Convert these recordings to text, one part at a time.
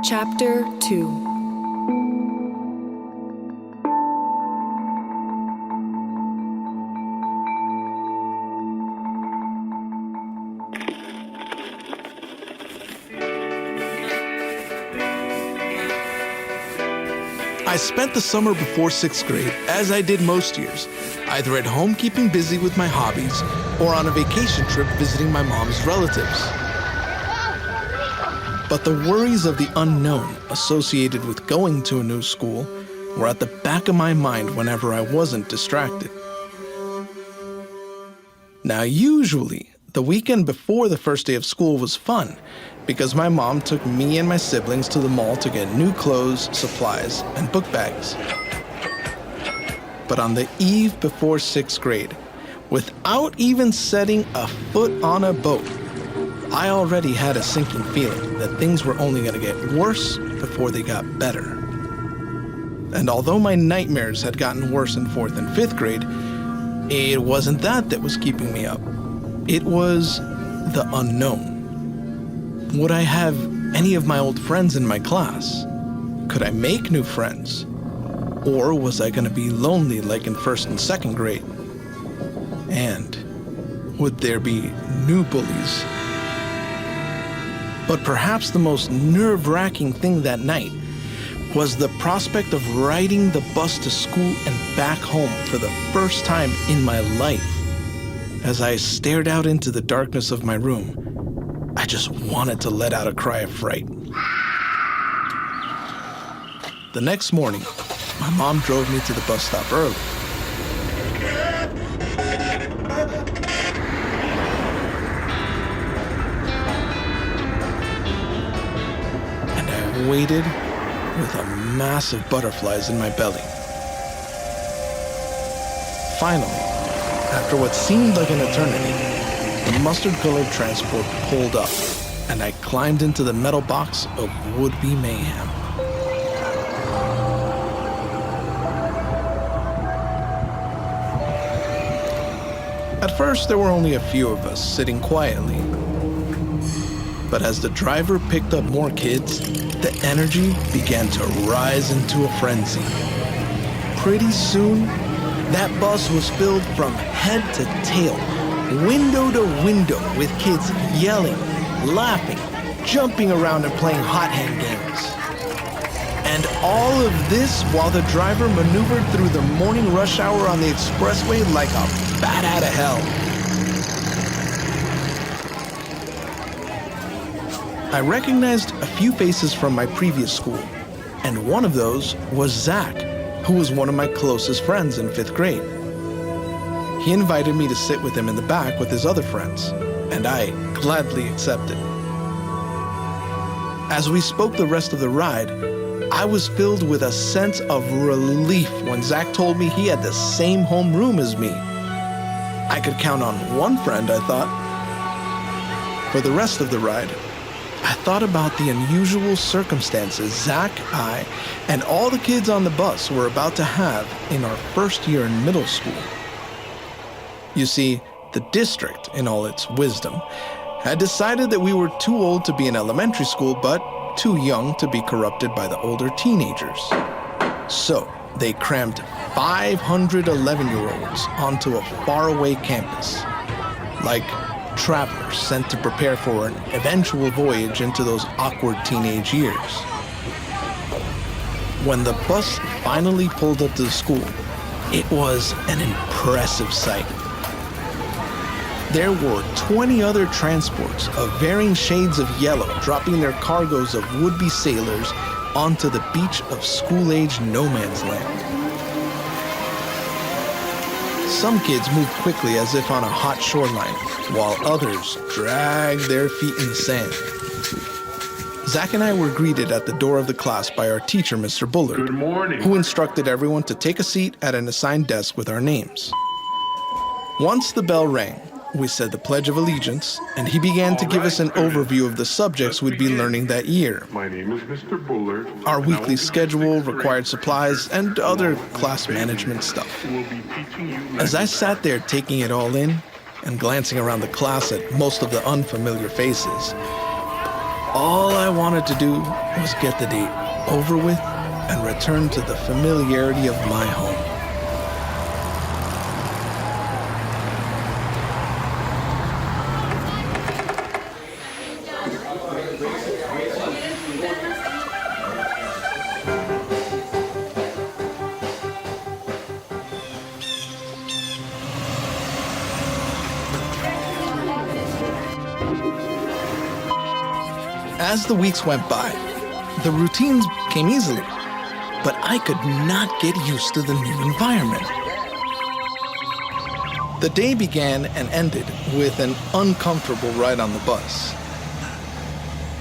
Chapter 2. I spent the summer before 6th grade, as I did most years, either at home keeping busy with my hobbies or on a vacation trip visiting my mom's relatives. But the worries of the unknown associated with going to a new school were at the back of my mind whenever I wasn't distracted. Now, usually, the weekend before the first day of school was fun because my mom took me and my siblings to the mall to get new clothes, supplies, and book bags. But on the eve before 6th grade, without even setting a foot on a boat, I already had a sinking feeling that things were only going to get worse before they got better. And although my nightmares had gotten worse in 4th and 5th grade, it wasn't that was keeping me up. It was the unknown. Would I have any of my old friends in my class? Could I make new friends? Or was I going to be lonely like in 1st and 2nd grade? And would there be new bullies? But perhaps the most nerve-wracking thing that night was the prospect of riding the bus to school and back home for the first time in my life. As I stared out into the darkness of my room, I just wanted to let out a cry of fright. The next morning, my mom drove me to the bus stop early. And I waited with a mass of butterflies in my belly. Finally, after what seemed like an eternity, the mustard-colored transport pulled up, and I climbed into the metal box of would-be mayhem. At first, there were only a few of us sitting quietly. But as the driver picked up more kids, the energy began to rise into a frenzy. Pretty soon, that bus was filled from head to tail, window to window, with kids yelling, laughing, jumping around and playing hot hand games. And all of this while the driver maneuvered through the morning rush hour on the expressway like a bat out of hell. I recognized a few faces from my previous school, and one of those was Zach, who was one of my closest friends in 5th grade. He invited me to sit with him in the back with his other friends, and I gladly accepted. As we spoke the rest of the ride, I was filled with a sense of relief when Zach told me he had the same homeroom as me. I could count on one friend, I thought. For the rest of the ride, I thought about the unusual circumstances Zach, I, and all the kids on the bus were about to have in our first year in middle school. You see, the district, in all its wisdom, had decided that we were too old to be in elementary school, but too young to be corrupted by the older teenagers. So, they crammed 500 11-year-olds onto a faraway campus, like travelers sent to prepare for an eventual voyage into those awkward teenage years. When the bus finally pulled up to the school, it was an impressive sight. There were 20 other transports of varying shades of yellow dropping their cargoes of would-be sailors onto the beach of school-age no man's land. Some kids moved quickly as if on a hot shoreline, while others dragged their feet in the sand. Zach and I were greeted at the door of the class by our teacher, Mr. Bullard, Good morning. who instructed everyone to take a seat at an assigned desk with our names. Once the bell rang, we said the Pledge of Allegiance, and he began to give us an overview of the subjects we'd be learning that year. My name is Mr. Bullard. Our weekly schedule, required supplies, and other class management stuff. As I sat there taking it all in and glancing around the class at most of the unfamiliar faces, All I wanted to do was get the date over with and return to the familiarity of my home. As the weeks went by, the routines came easily, but I could not get used to the new environment. The day began and ended with an uncomfortable ride on the bus.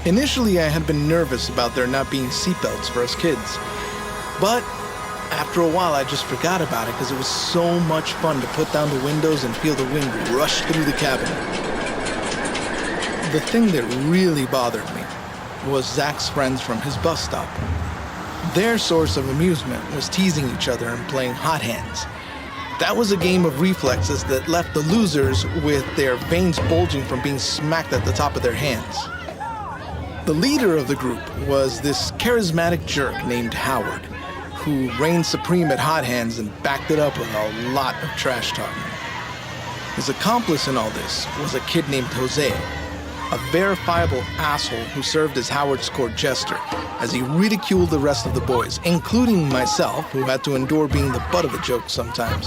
Initially, I had been nervous about there not being seatbelts for us kids, but after a while, I just forgot about it because it was so much fun to put down the windows and feel the wind rush through the cabin. The thing that really bothered me was Zach's friends from his bus stop. Their source of amusement was teasing each other and playing hot hands. That was a game of reflexes that left the losers with their veins bulging from being smacked at the top of their hands. The leader of the group was this charismatic jerk named Howard, who reigned supreme at hot hands and backed it up with a lot of trash talking. His accomplice in all this was a kid named Jose, a verifiable asshole who served as Howard's court jester, as he ridiculed the rest of the boys, including myself, who had to endure being the butt of a joke sometimes.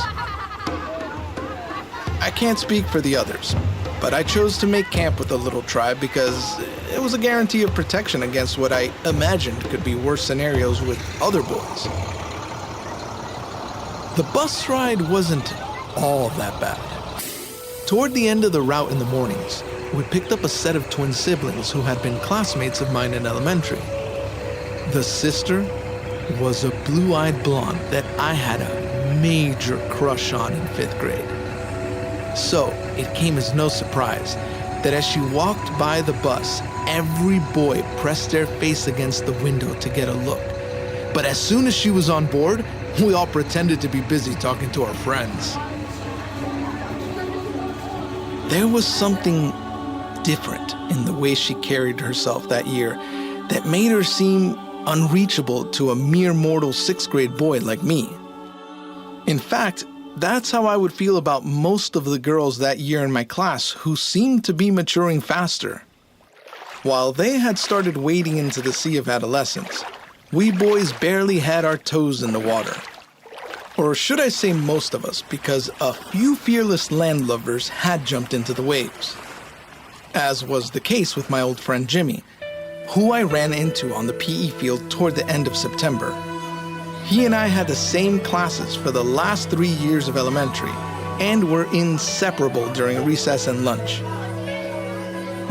I can't speak for the others, but I chose to make camp with the little tribe because it was a guarantee of protection against what I imagined could be worse scenarios with other boys. The bus ride wasn't all that bad. Toward the end of the route in the mornings, we picked up a set of twin siblings who had been classmates of mine in elementary. The sister was a blue-eyed blonde that I had a major crush on in 5th grade. So it came as no surprise that as she walked by the bus, every boy pressed their face against the window to get a look. But as soon as she was on board, we all pretended to be busy talking to our friends. There was something different in the way she carried herself that year that made her seem unreachable to a mere mortal 6th grade boy like me. In fact, that's how I would feel about most of the girls that year in my class who seemed to be maturing faster. While they had started wading into the sea of adolescence, we boys barely had our toes in the water. Or should I say most of us, because a few fearless landlubbers had jumped into the waves. As was the case with my old friend Jimmy, who I ran into on the PE field toward the end of September. He and I had the same classes for the last 3 years of elementary and were inseparable during recess and lunch.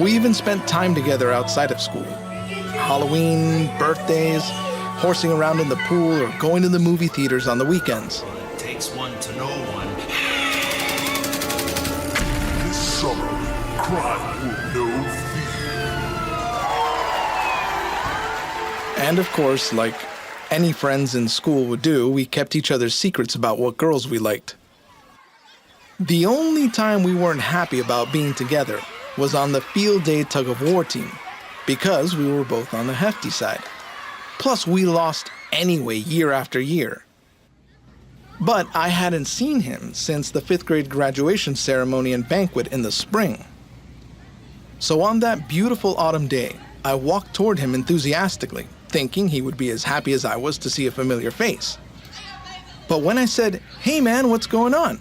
We even spent time together outside of school. Halloween, birthdays, horsing around in the pool, or going to the movie theaters on the weekends. It takes one to know one. This summer, crime will know fear. And of course, like any friends in school would do, we kept each other's secrets about what girls we liked. The only time we weren't happy about being together was on the field day tug-of-war team, because we were both on the hefty side. Plus, we lost anyway year after year. But I hadn't seen him since the 5th grade graduation ceremony and banquet in the spring. So on that beautiful autumn day, I walked toward him enthusiastically, thinking he would be as happy as I was to see a familiar face. But when I said, "Hey man, what's going on?"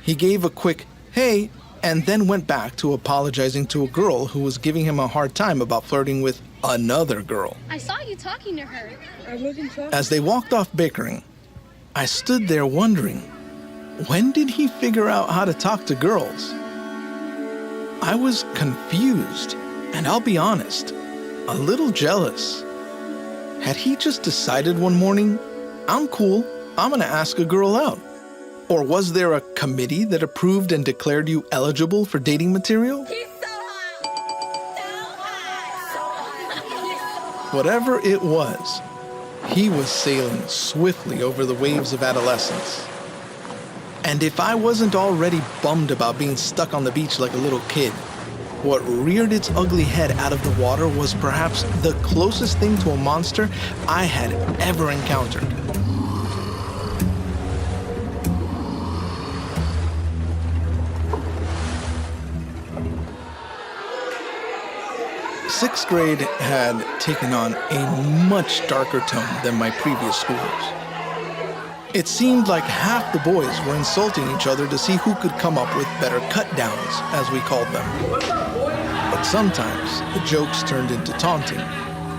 he gave a quick, "Hey," and then went back to apologizing to a girl who was giving him a hard time about flirting with another girl. I saw you talking to her. As they walked off bickering, I stood there wondering, when did he figure out how to talk to girls? I was confused, and I'll be honest, a little jealous. Had he just decided one morning, I'm cool, I'm gonna ask a girl out? Or was there a committee that approved and declared you eligible for dating material? He's so hot! Whatever it was, he was sailing swiftly over the waves of adolescence. And if I wasn't already bummed about being stuck on the beach like a little kid, What reared its ugly head out of the water was perhaps the closest thing to a monster I had ever encountered. Sixth grade had taken on a much darker tone than my previous schools. It seemed like half the boys were insulting each other to see who could come up with better cut-downs, as we called them. But sometimes the jokes turned into taunting,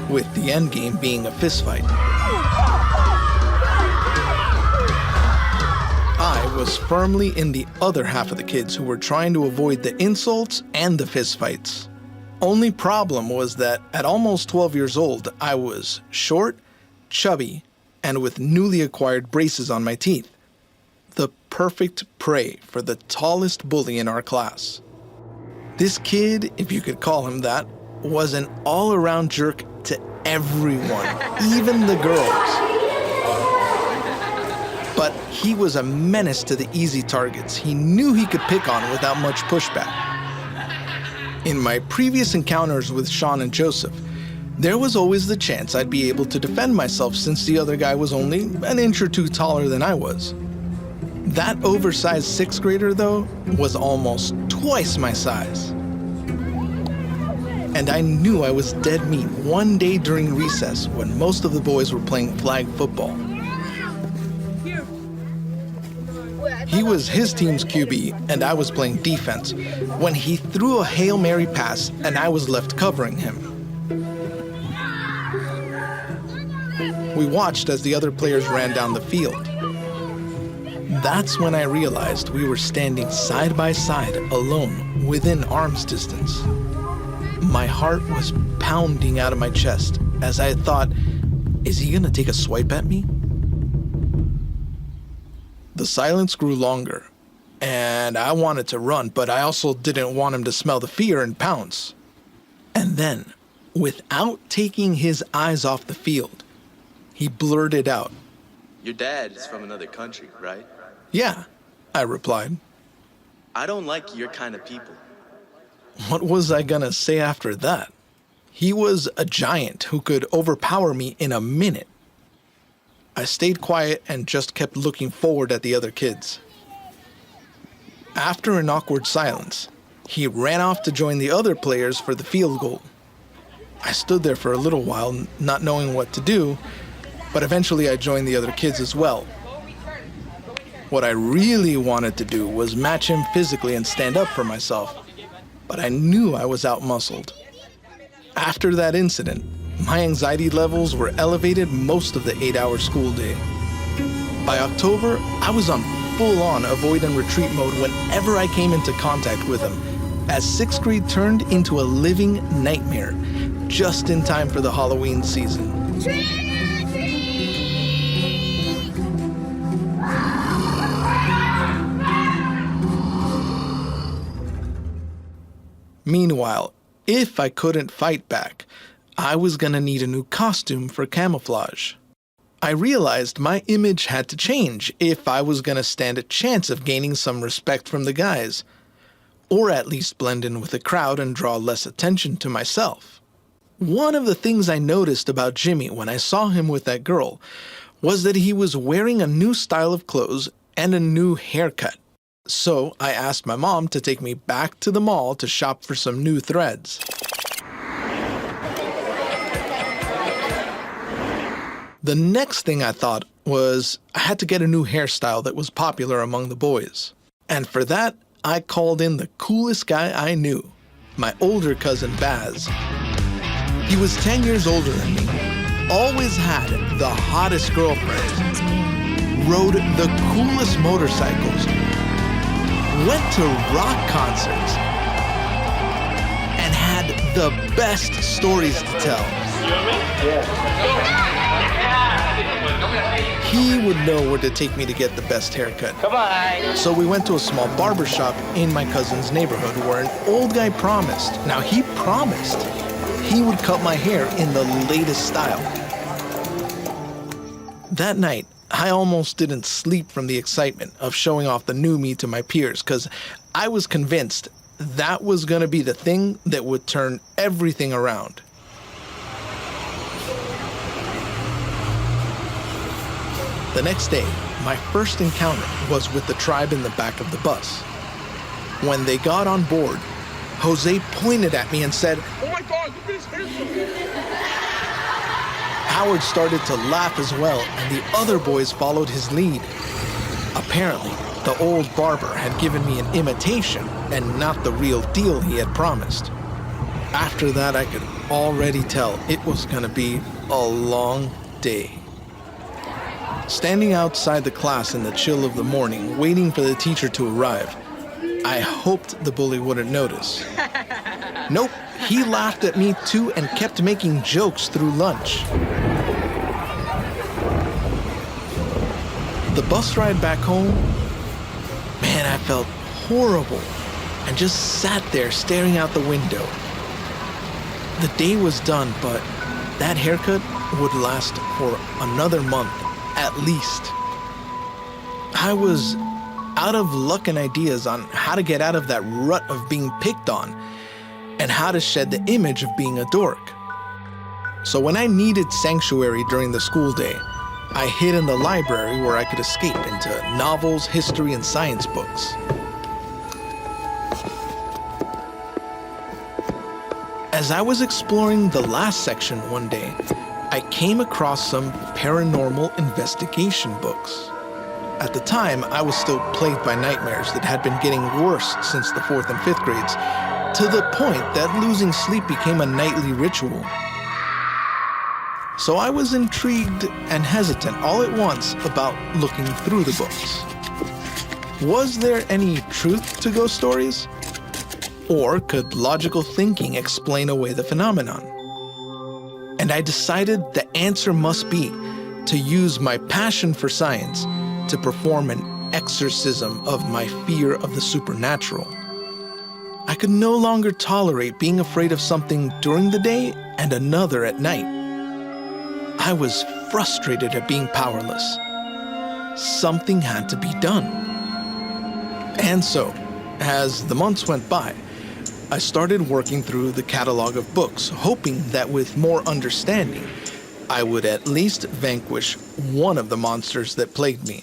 with the endgame being a fistfight. I was firmly in the other half of the kids who were trying to avoid the insults and the fistfights. Only problem was that at almost 12 years old, I was short, chubby, and with newly acquired braces on my teeth. The perfect prey for the tallest bully in our class. This kid, if you could call him that, was an all-around jerk to everyone, even the girls. But he was a menace to the easy targets he knew he could pick on without much pushback. In my previous encounters with Sean and Joseph, there was always the chance I'd be able to defend myself since the other guy was only an inch or two taller than I was. That oversized sixth grader, though, was almost twice my size. And I knew I was dead meat one day during recess when most of the boys were playing flag football. He was his team's QB, and I was playing defense, when he threw a Hail Mary pass and I was left covering him. We watched as the other players ran down the field. That's when I realized we were standing side by side, alone, within arm's distance. My heart was pounding out of my chest as I thought, is he gonna take a swipe at me? The silence grew longer, and I wanted to run, but I also didn't want him to smell the fear and pounce. And then, without taking his eyes off the field, he blurted out, "Your dad is from another country, right?" "Yeah," I replied. "I don't like your kind of people." What was I gonna say after that? He was a giant who could overpower me in a minute. I stayed quiet and just kept looking forward at the other kids. After an awkward silence, he ran off to join the other players for the field goal. I stood there for a little while, not knowing what to do, but eventually I joined the other kids as well. What I really wanted to do was match him physically and stand up for myself, but I knew I was outmuscled. After that incident, my anxiety levels were elevated most of the 8-hour school day. By October, I was on full-on avoid and retreat mode whenever I came into contact with him, as sixth grade turned into a living nightmare, just in time for the Halloween season. Meanwhile, if I couldn't fight back, I was gonna need a new costume for camouflage. I realized my image had to change if I was gonna stand a chance of gaining some respect from the guys, or at least blend in with the crowd and draw less attention to myself. One of the things I noticed about Jimmy when I saw him with that girl was that he was wearing a new style of clothes and a new haircut. So I asked my mom to take me back to the mall to shop for some new threads. The next thing I thought was I had to get a new hairstyle that was popular among the boys. And for that, I called in the coolest guy I knew, my older cousin Baz. He was 10 years older than me, always had the hottest girlfriend, rode the coolest motorcycles, went to rock concerts, and had the best stories to tell. He would know where to take me to get the best haircut. So we went to a small barber shop in my cousin's neighborhood where an old guy promised, now he promised, he would cut my hair in the latest style. That night, I almost didn't sleep from the excitement of showing off the new me to my peers because I was convinced that was going to be the thing that would turn everything around. The next day, my first encounter was with the tribe in the back of the bus. When they got on board, Jose pointed at me and said, Oh my God, look at his haircut. Howard started to laugh as well, and the other boys followed his lead. Apparently, the old barber had given me an imitation and not the real deal he had promised. After that, I could already tell it was going to be a long day. Standing outside the class in the chill of the morning, waiting for the teacher to arrive, I hoped the bully wouldn't notice. Nope, he laughed at me too and kept making jokes through lunch. The bus ride back home, man, I felt horrible and just sat there staring out the window. The day was done, but that haircut would last for another month at least. I was out of luck and ideas on how to get out of that rut of being picked on and how to shed the image of being a dork. So when I needed sanctuary during the school day, I hid in the library where I could escape into novels, history, and science books. As I was exploring the last section one day, I came across some paranormal investigation books. At the time, I was still plagued by nightmares that had been getting worse since the 4th and 5th grades, to the point that losing sleep became a nightly ritual. So I was intrigued and hesitant all at once about looking through the books. Was there any truth to ghost stories? Or could logical thinking explain away the phenomenon? And I decided the answer must be to use my passion for science to perform an exorcism of my fear of the supernatural. I could no longer tolerate being afraid of something during the day and another at night. I was frustrated at being powerless. Something had to be done. And so, as the months went by, I started working through the catalog of books, hoping that with more understanding, I would at least vanquish one of the monsters that plagued me.